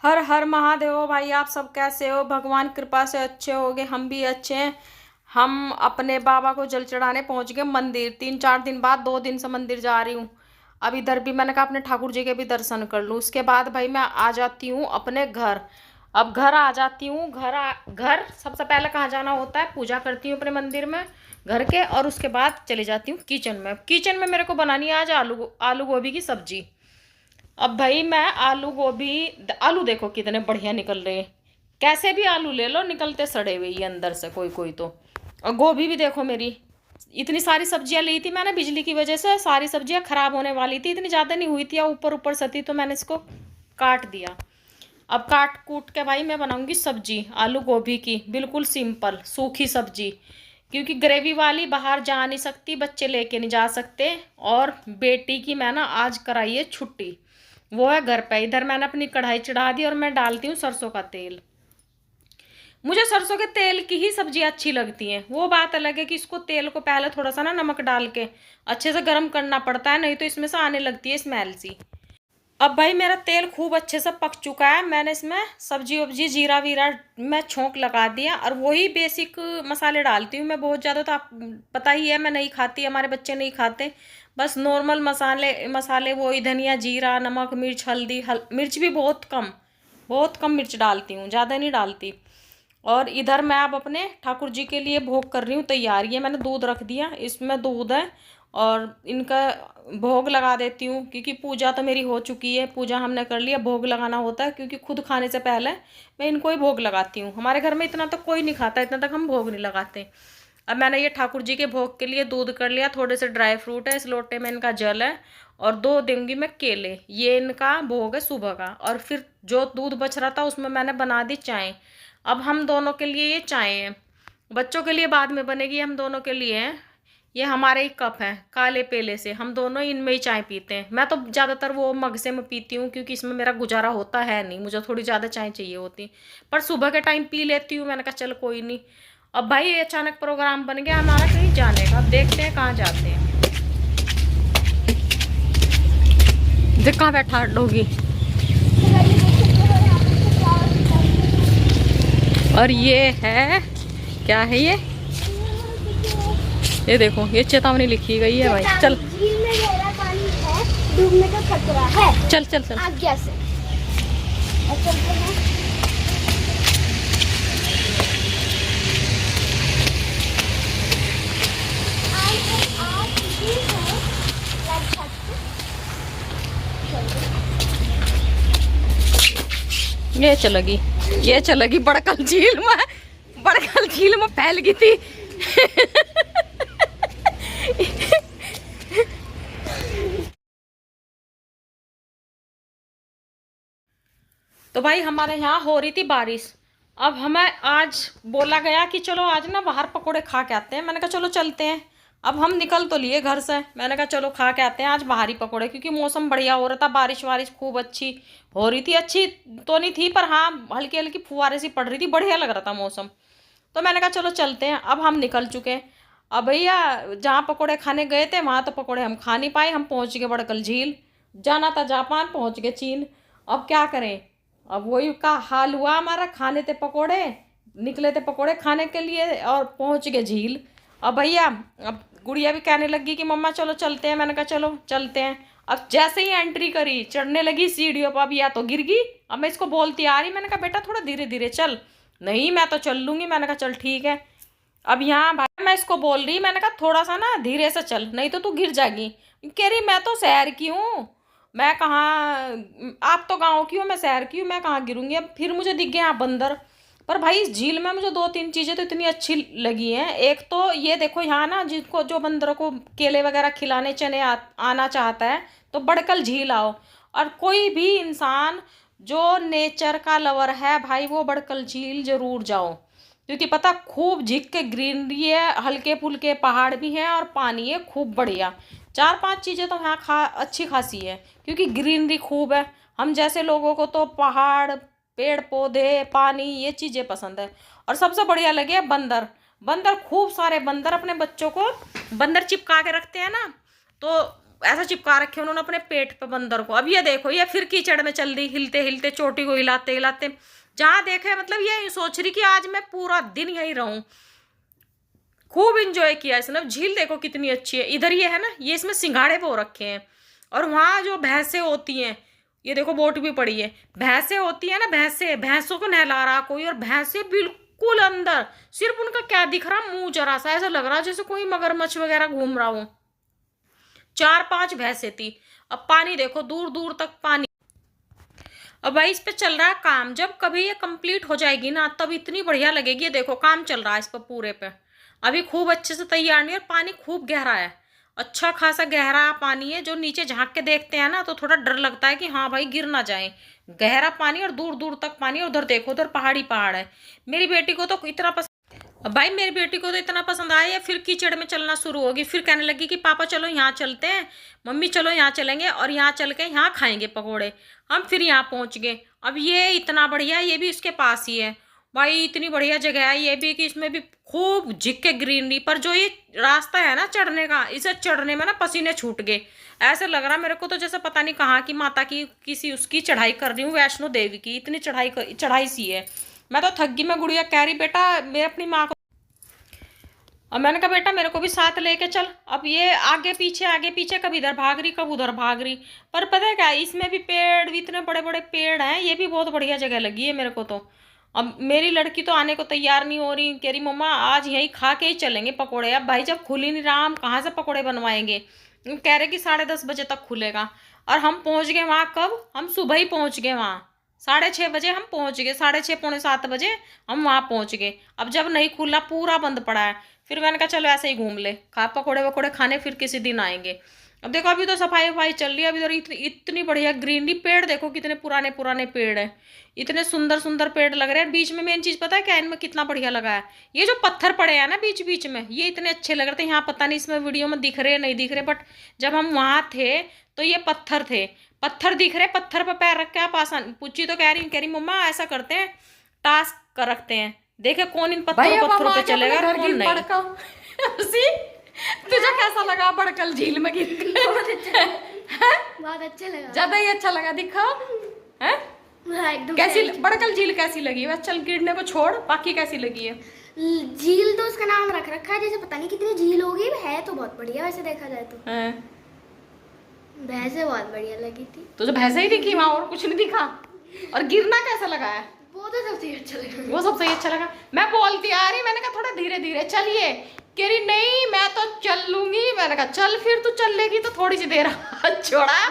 हर हर महादेव हो भाई। आप सब कैसे हो? भगवान कृपा से अच्छे होगे, हम भी अच्छे हैं। हम अपने बाबा को जल चढ़ाने पहुंच गए मंदिर। 3-4 दिन बाद, 2 दिन से मंदिर जा रही हूँ। अब इधर भी मैंने कहा अपने ठाकुर जी के भी दर्शन कर लूँ, उसके बाद भाई मैं आ जाती हूँ अपने घर। अब घर आ जाती हूँ। घर सबसे पहले कहाँ जाना होता है? पूजा करती हूँ अपने मंदिर में घर के, और उसके बाद चली जाती हूँ किचन में। किचन में मेरे को बनानी है आज आलू आलू गोभी की सब्जी। अब भाई मैं आलू देखो कितने बढ़िया निकल रहे हैं। कैसे भी आलू ले लो, निकलते सड़े हुए ये अंदर से कोई कोई तो। और गोभी भी देखो मेरी। इतनी सारी सब्जियां ली थी मैंने, बिजली की वजह से सारी सब्जियां खराब होने वाली थी। इतनी ज़्यादा नहीं हुई थी, या ऊपर ऊपर से थी, तो मैंने इसको काट दिया। अब काट कूट के भाई मैं बनाऊंगी सब्जी आलू गोभी की, बिल्कुल सिंपल सूखी सब्जी। क्योंकि ग्रेवी वाली बाहर जा नहीं सकती, बच्चे लेके नहीं जा सकते। और बेटी की मैं ना आज कराई है छुट्टी, वो है घर पे। इधर मैंने अपनी कढ़ाई चढ़ा दी और मैं डालती हूँ सरसों का तेल। मुझे सरसों के तेल की ही सब्जियां अच्छी लगती हैं। वो बात अलग है कि इसको तेल को पहले थोड़ा सा ना नमक डाल के अच्छे से गर्म करना पड़ता है, नहीं तो इसमें से आने लगती है स्मेल सी। अब भाई मेरा तेल खूब अच्छे से पक चुका है। मैंने इसमें सब्जी वब्जी जीरा वीरा में छोंक लगा दिया, और वही बेसिक मसाले डालती हूँ मैं। बहुत ज़्यादा तो आप पता ही है मैं नहीं खाती, हमारे बच्चे नहीं खाते। बस नॉर्मल मसाले मसाले वही धनिया जीरा नमक मिर्च हल्दी मिर्च भी बहुत कम मिर्च डालती हूँ, ज़्यादा नहीं डालती। और इधर मैं अब अपने ठाकुर जी के लिए भोग कर रही हूँ तैयार। ये मैंने दूध रख दिया, इसमें दूध है, और इनका भोग लगा देती हूँ। क्योंकि पूजा तो मेरी हो चुकी है, पूजा हमने कर लिया, भोग लगाना होता है। क्योंकि खुद खाने से पहले मैं इनको ही भोग लगाती हूँ। हमारे घर में इतना तक कोई नहीं खाता, इतना तक हम भोग नहीं लगाते। अब मैंने ये ठाकुर जी के भोग के लिए दूध कर लिया, थोड़े से ड्राई फ्रूट है, इस लोटे में इनका जल है, और 2 दूंगी मैं केले। ये इनका भोग है सुबह का। और फिर जो दूध बच रहा था उसमें मैंने बना दी चाय। अब हम दोनों के लिए ये चाय है, बच्चों के लिए बाद में बनेगी, हम दोनों के लिए है। ये हमारे ही कप है काले पेले से, हम दोनों इनमें ही चाय पीते हैं। मैं तो ज़्यादातर वो मग से मैं पीती हूँ, क्योंकि इसमें मेरा गुजारा होता है नहीं, मुझे थोड़ी ज़्यादा चाय चाहिए होती। पर सुबह के टाइम पी लेती हूँ। मैंने कहा चल कोई नहीं। अब भाई ये अचानक प्रोग्राम बन गया हमारा कहीं जाने का, अब देखते हैं कहाँ जाते हैं। देख कहाँ बैठा डोगी। और ये है, क्या है ये देखो, ये चेतावनी लिखी गई है भाई। चल झील में गहरा पानी है, डूबने का खतरा है। चल चल चल आज्ञा से चलते हैं। ये चलेगी बड़कल झील में फैल गई थी। तो भाई हमारे यहाँ हो रही थी बारिश। अब हमें आज बोला गया कि चलो आज ना बाहर पकोड़े खा के आते हैं। मैंने कहा चलो चलते हैं। अब हम निकल तो लिए घर से, मैंने कहा चलो खा के आते हैं आज बाहरी पकोड़े। क्योंकि मौसम बढ़िया हो रहा था, बारिश वारिश खूब अच्छी हो रही थी। अच्छी तो नहीं थी, पर हाँ हल्की हल्की फुहारे सी पड़ रही थी, बढ़िया लग रहा था मौसम। तो मैंने कहा चलो चलते हैं। अब हम निकल चुके हैं। अब भैया जहाँ पकोड़े खाने गए थे वहाँ तो पकोड़े हम खा नहीं पाए। हम पहुँच गए बड़कल झील। जाना था जापान, पहुँच गए चीन। अब क्या करें? अब वही का हाल हुआ हमारा। खाने थे पकोड़े, निकले थे पकोड़े खाने के लिए, और पहुँच गए झील। अब भैया, अब गुड़िया भी कहने लगी कि मम्मा चलो चलते हैं। मैंने कहा चलो चलते हैं। अब जैसे ही एंट्री करी, चढ़ने लगी सीढ़ियों पर, अब या तो गिर गई। अब मैं इसको बोलती आ रही, मैंने कहा बेटा थोड़ा धीरे धीरे चल। नहीं मैं तो चल लूँगी। मैंने कहा चल ठीक है। अब यहाँ भाई मैं इसको बोल रही, मैंने कहा थोड़ा सा ना धीरे से चल, नहीं तो तू गिर जाएगी। कह रही मैं तो शहर की हूँ, मैं कहाँ, आप तो गाँव की हो, मैं शहर की हूँ, मैं कहाँ गिरूंगी। अब फिर मुझे दिख गया बंदर। पर भाई इस झील में मुझे 2-3 चीज़ें तो इतनी अच्छी लगी हैं। एक तो ये देखो यहाँ ना, जिसको जो बंदरों को केले वगैरह खिलाने आना चाहता है तो बड़कल झील आओ। और कोई भी इंसान जो नेचर का लवर है भाई, वो बड़कल झील जरूर जाओ। क्योंकि पता खूब झिक के ग्रीनरी है, हल्के फुल्के पहाड़ भी हैं, और पानी है खूब बढ़िया। 4-5 चीज़ें तो यहाँ अच्छी खासी है। क्योंकि ग्रीनरी खूब है। हम जैसे लोगों को तो पहाड़ पेड़ पौधे पानी ये चीज़ें पसंद है। और सबसे बढ़िया लगे बंदर। बंदर खूब सारे बंदर, अपने बच्चों को बंदर चिपका के रखते हैं ना, तो ऐसा चिपका रखे उन्होंने अपने पेट पे बंदर को। अब ये देखो ये फिर कीचड़ में चल दी, हिलते हिलते चोटी को हिलाते हिलाते जहां देखे, मतलब ये सोच रही कि आज मैं पूरा दिन यहीं रहूं। खूब इंजॉय किया इसने। झील देखो कितनी अच्छी है। इधर ये है ना, ये इसमें सिंघाड़े बो रखे हैं, और वहां जो भैंसें होती हैं, ये देखो बोट भी पड़ी है, भैंसें होती है ना, भैंसों को नहला रहा कोई, और भैंसें बिल्कुल अंदर, सिर्फ उनका क्या दिख रहा, मुंह जरा सा, ऐसा लग रहा जैसे कोई मगरमच्छ वगैरह घूम रहा हो। 4-5 भैंसें थी। अब पानी देखो, दूर दूर तक पानी। अब भाई इस पे चल रहा है काम। जब कभी ये कंप्लीट हो जाएगी ना, तब इतनी बढ़िया लगेगी। ये देखो काम चल रहा है इस पर पूरे पे, अभी खूब अच्छे से तैयार नहीं, और पानी खूब गहरा है, अच्छा खासा गहरा पानी है। जो नीचे झांक के देखते हैं ना, तो थोड़ा डर लगता है कि हाँ भाई गिर ना जाए। गहरा पानी और दूर दूर तक पानी। और उधर देखो, उधर पहाड़ी पहाड़ है। मेरी बेटी को तो इतना पसंद, अब भाई मेरी बेटी को तो इतना पसंद आया, फिर कीचड़ में चलना शुरू होगी। फिर कहने लगी कि पापा चलो यहाँ चलते हैं, मम्मी चलो यहाँ चलेंगे, और यहाँ चल के यहाँ खाएंगे पकोड़े। हम फिर यहाँ पहुँच गए। अब ये इतना बढ़िया, ये भी इसके पास ही है भाई, इतनी बढ़िया जगह है ये भी कि इसमें भी खूब झिक्के ग्रीनरी। पर जो ये रास्ता है ना चढ़ने का, इसे चढ़ने में ना पसीने छूट गए। ऐसे लग रहा मेरे को तो जैसे पता नहीं कहाँ की माता की किसी उसकी चढ़ाई कर रही हूँ, वैष्णो देवी की। इतनी चढ़ाई सी है। मैं तो थक गई। मैं गुड़िया कह रही बेटा मैं अपनी माँ को, अब मैंने कहा बेटा मेरे को भी साथ लेके चल। अब ये आगे पीछे कभी इधर भाग रही, कब उधर भाग रही। पर पता है क्या, इसमें भी पेड़ भी इतने बड़े बड़े पेड़ हैं। ये भी बहुत बढ़िया जगह लगी है मेरे को तो। अब मेरी लड़की तो आने को तैयार नहीं हो रही, कह रही मम्मा आज यहीं खा के ही चलेंगे पकोड़े। अब भाई जब खुल ही नहीं रहा, हम कहाँ से पकोड़े बनवाएंगे। कह रहे कि 10:30 बजे तक खुलेगा। और हम पहुँच गए वहाँ कब, हम सुबह ही पहुँच गए वहाँ। 6:30 बजे हम पहुँच गए, 6:30 पौने 7 बजे हम वहाँ पहुँच गए। अब जब नहीं खुला, पूरा बंद पड़ा है। फिर मैंने कहा चलो ऐसे ही घूम ले, खा पकोड़े वकोड़े खाने, फिर किसी दिन आएंगे। अब देखो अभी तो सफाई वफाई चल रही है। अभी तो इतनी बढ़िया ग्रीनरी, पेड़ देखो कितने पुराने पुराने पेड़ हैं, इतने सुंदर सुंदर पेड़ लग रहे हैं। बीच में मेन चीज पता है क्या, इनमें कितना बढ़िया लगा है, ये जो पत्थर पड़े हैं ना बीच बीच में, ये इतने अच्छे लग रहे थे। यहाँ पता नहीं इसमें वीडियो में दिख रहे नहीं दिख रहे, बट जब हम वहां थे तो ये पत्थर थे, पत्थर दिख रहे। पत्थर पर पैर रख के आप आसान, पूछी तो कह रही मम्मा ऐसा करते हैं, टास्क कर रखते हैं, देखे कौन इन पत्थरों पे चलेगा कौन नहीं। तुझे कैसा लगा बड़कल झील में गिर के? बहुत अच्छा लगा, ज्यादा ही अच्छा लगा। दिखा है कैसी बड़कल झील कैसी लगी? बस चल गिरने को छोड़, बाकी कैसी लगी है? झील तो उसका नाम रख रखा है, जैसे पता नहीं कितनी झील होगी। है तो बहुत बढ़िया वैसे देखा जाए तो। भैंसे बहुत बढ़िया लगी थी। तुझे भैंसे ही दिखी वहां, और कुछ नहीं दिखा? और गिरना कैसा लगा है? वो तो सबसे अच्छा लगा। वो सबसे अच्छा लगा। मैं बोलती आ रही, मैंने कहा थोड़ा धीरे धीरे चलिए, कह रही नहीं मैं तो चल लूंगी। मैंने कहा चल फिर तू चल लेगी तो थोड़ी सी देर हाथ छोड़ा,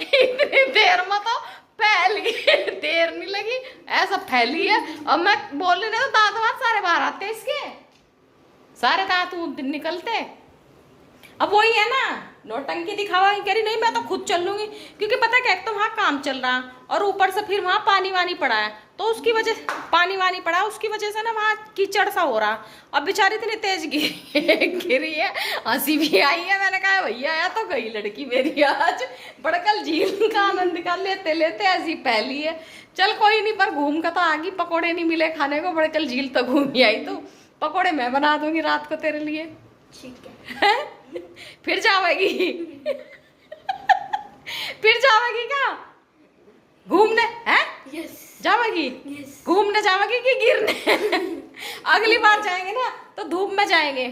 इतनी देर में तो फैल गई, देर नहीं लगी, ऐसा फैली है। अब मैं बोल रही तो दांत वात सारे बाहर आते, इसके सारे दांत निकलते। अब वही है ना, नौटंकी दिखावा। कह रही नहीं मैं तो खुद चल लूंगी, क्योंकि पता क्या, एक तो वहाँ काम चल रहा और ऊपर से फिर वहाँ पानी वानी पड़ा है, तो उसकी वजह पानी वानी पड़ा उसकी वजह से ना वहाँ कीचड़ सा हो रहा। अब बेचारी इतनी तेज गिरी है, हंसी भी आई है। मैंने कहा भैया या तो गई लड़की मेरी आज, बड़कल झील का आनंद का लेते लेते ऐसी पहली है। चल कोई नहीं, पर घूम का तो आ गई, पकौड़े नहीं मिले खाने को, बड़कल झील तो घूम ही आई, तो पकौड़े मैं बना दूंगी रात को तेरे लिए। ठीक है। फिर जावेगी फिर जावेगी क्या घूमने? हैं यस जावेगी? यस। घूमने जावेगी कि गिरने? अगली बार जाएंगे ना तो धूप में जाएंगे,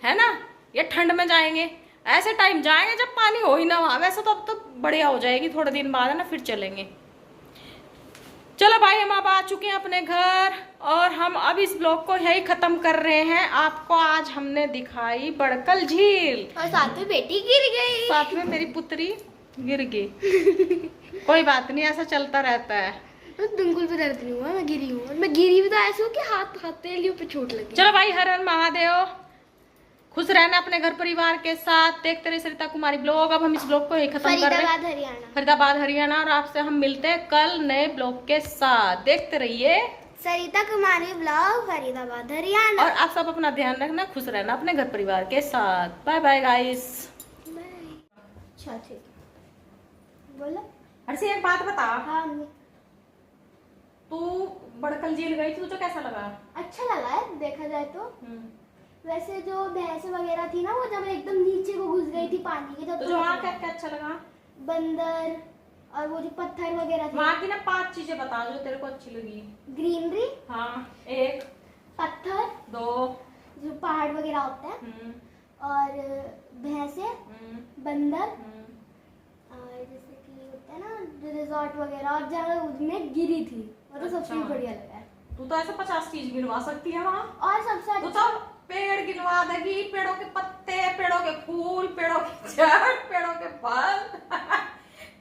है ना, या ठंड में जाएंगे। ऐसे टाइम जाएंगे जब पानी हो ही ना वहां। वैसे तो अब तो बढ़िया हो जाएगी, थोड़े दिन बाद है ना, फिर चलेंगे। चलो भाई हम अब आ चुके हैं अपने घर, और हम अब इस ब्लॉग को यही खत्म कर रहे हैं। आपको आज हमने दिखाई बड़कल झील, और साथ में बेटी गिर गई, साथ में मेरी पुत्री गिर गई। कोई बात नहीं, ऐसा चलता रहता है। बिल्कुल भी दर्द नहीं हुआ, मैं गिरी हूँ, और मैं गिरी भी तो ऐसे हूँ कि हाथ तेलियों पे चोट लगी। चलो भाई हर हर महादेव, खुश रहना अपने घर परिवार के साथ। देखते रहे सरिता कुमारी ब्लॉग। अब हम इस ब्लॉग को यही खत्म कर रहे हैं, फरीदाबाद हरियाणा। और आपसे हम मिलते हैं कल नए ब्लॉग के साथ। देखते रहिए सरिता कुमारी ब्लॉग, फरीदाबाद हरियाणा। और आप सब अपना ध्यान रखना, खुश रहना अपने घर परिवार के साथ। Bye bye guys. अच्छा ठीक है, बोलो। हर्षी एक बात बता, हाँ तू बड़कल झील गई थी, तुझे कैसा लगा? अच्छा लगा है देखा जाए तो। वैसे जो भैंस वगैरह थी ना, वो जब एकदम नीचे को घुस गई थी पानी के, तब तुझे वहाँ क्या क्या अच्छा लगा? बंदर और वो जो पत्थर वगैरह थे। वहाँ की ना 5 चीजें बता जो तेरे को अच्छी लगी। ग्रीनरी, हाँ, 1 पत्थर, 2 जो पहाड़ वगैरह होते हैं, और भैंसे, बंदर, और जैसे कि होता है ना जो रिजॉर्ट वगैरह, और जगह उसमें गिरी थी, वो तो सबसे अच्छा। बढ़िया लगा है। तू तो ऐसे 50 चीज गिनवा सकती है वहाँ। और सबसे तू अच्छा तो पेड़ गिनवा देगी, पेड़ों के पत्ते, पेड़ों के फूल, पेड़ों की जड़, पेड़ों के फल,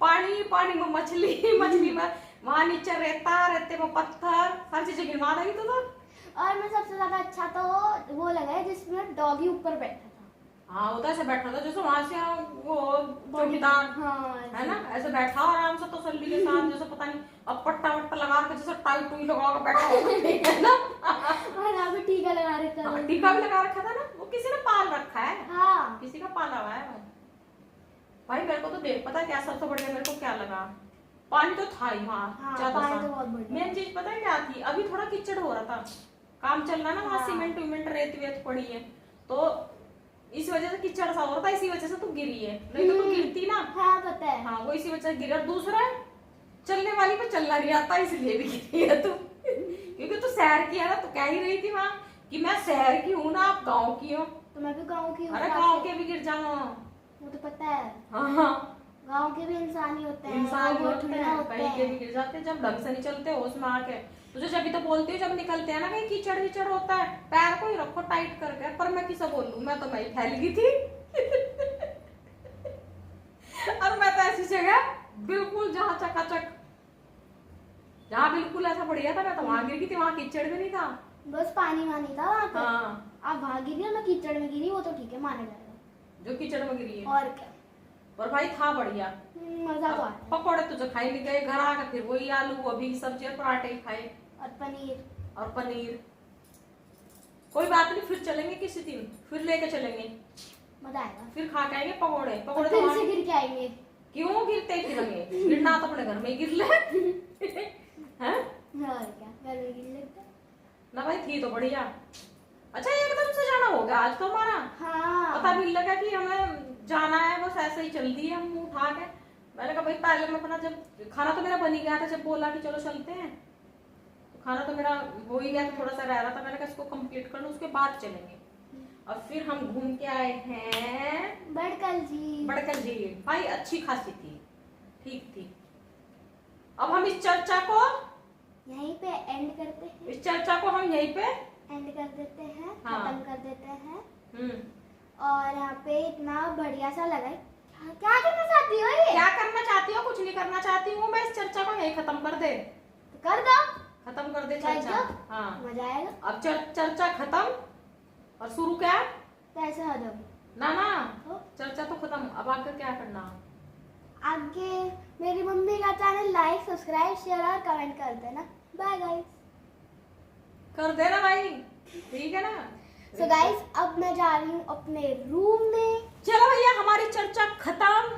पानी, पानी में मछली, मछली में वहाँ नीचे रेता, रेते में पत्थर, हर चीज गिनवा देगी तू तो। और मैं सबसे ज्यादा अच्छा तो वो लगा है जिसमें डॉगी ऊपर बैठा था। हाँ, वो तो ऐसे बैठा था जैसे वहां से वो चौकीदार, हाँ, है ना, ऐसे बैठा आराम से तसल्ली के साथ, जैसे पता नहीं अब पट्टा वट्टा लगा के जैसे टाई टुई लगा के बैठा होगा, है ना। और यहाँ पे टीका लगा रखा हाँ, है। टीका भी लगा रखा था ना, वो किसी ने पाल रखा है, हाँ, किसी का पाला हुआ है वो। भाई मेरे को तो देख, पता है क्या सबसे बढ़िया मेरे को क्या लगा? पानी तो था ही वहाँ, हाँ, ज्यादा पानी सा। तो बहुत बढ़िया। मेन चीज पता है क्या थी? अभी थोड़ा कीचड़ हो रहा था, काम चल रहा ना वहाँ, हाँ। सीमेंट वीमेंट रेत वेत पड़ी है, तो इस वजह से कीचड़ सा हो रहा था, इसी वजह से तू गिरी है, नहीं तो तू गिरती ना। हाँ पता है। हाँ, वो इसी वजह से गिरी। और दूसरा है, चलने वाली पे चलना नहीं आता, इसलिए भी गिरी है तू, क्योंकि तू शहर की है ना, तू कह ही रही थी वहाँ कि मैं शहर की हूँ ना, आप गाँव की हो। तो मैं भी गाँव की हूँ। अरे गाँव के भी गिर जाओ। वो तो पता है, हाँ, गाँव के भी इंसान ही होते हैं, इंसान रोबोट होते थोड़ी ना हैं, होते कहीं के भी हैं। गिर जाते हैं जब ढंग से नहीं चलते होश में आके। तुझे जब भी तो बोलती हूँ, जब निकलते हैं ना कहीं कीचड़ वीचड़ होता है, पैर को ही रखो टाइट करके, पर मैं किसे बोलूं, मैं तो मैं ही फैल गई थी। और मैं तो ऐसी जगह बिल्कुल जहाँ चकाचक, जहाँ बिल्कुल ऐसा बढ़िया था, मैं तो वहां गिर गई थी, वहां कीचड़ भी नहीं था। बस पानी वानी था वहाँ पे। हाँ, आप वहाँ गिरी और मैं कीचड़ में गिरी, वो तो ठीक है, माना जाएगा। जो कीचड़ में गिरी है। और क्या, और भाई था बढ़िया। मजा तो आता है। पकौड़े तुझे खाई नहीं गए, घर आके फिर वही आलू गोभी की सब्जी और पराठे ही खाए, और पनीर। और पनीर। कोई बात नहीं, फिर चलेंगे किसी दिन, फिर लेके चलेंगे, मजा आएगा। फिर खा के आएंगे पकौड़े। और पकौड़े फिर तो से वहाँ- गिर के आएंगे। क्यों गिरते फिरेंगे, गिरना तो अपने घर में ही गिर ले। हैं? और क्या, घर में गिर लेते हैं। ना भाई, थी तो बढ़िया। अच्छा, एकदम से जाना हो गया आज तो हमारा, हाँ, पता भी लगा कि हमें जाना है, बस ऐसे ही चल दिए हम उठा के। मैंने कहा भाई पहले मैं अपना, जब खाना तो मेरा बन ही गया था, जब बोला कि चलो चलते हैं, तो खाना तो मेरा हो ही गया था, थोड़ा सा रह रहा था, मैंने कहा इसको कंप्लीट कर लूं, उसके बाद चलेंगे। और फिर हम घूम के आए हैं बड़कल जी। बड़कल झील। भाई अच्छी खासी थी, ठीक थी। अब हम इस चर्चा को, यहीं पे एंड करते हैं, इस चर्चा को हम यहीं पे एंड कर देते हैं, हाँ। खत्म कर देते हैं। हम्म और यहाँ पे इतना बढ़िया सा लगा है। क्या करना चाहती हो ये? क्या करना चाहती हो? कुछ नहीं करना चाहती हूँ मैं, इस चर्चा को यहीं खत्म कर दे, तो कर दो, खत्म कर दे कर चर्चा। दो। हाँ, मजा आएगा। अब चर्चा खत्म और शुरू क्या? पैसे हजम। ना ना, तो चर्चा तो खत्म, अब आगे क्या करना? आगे मेरी मम्मी का चैनल लाइक, सब्सक्राइब, शेयर और कमेंट कर देना। Bye guys. कर देना भाई, ठीक है ना। सो गाइस, अब मैं जा रही हूँ अपने रूम में। चलो भैया, हमारी चर्चा खत्म।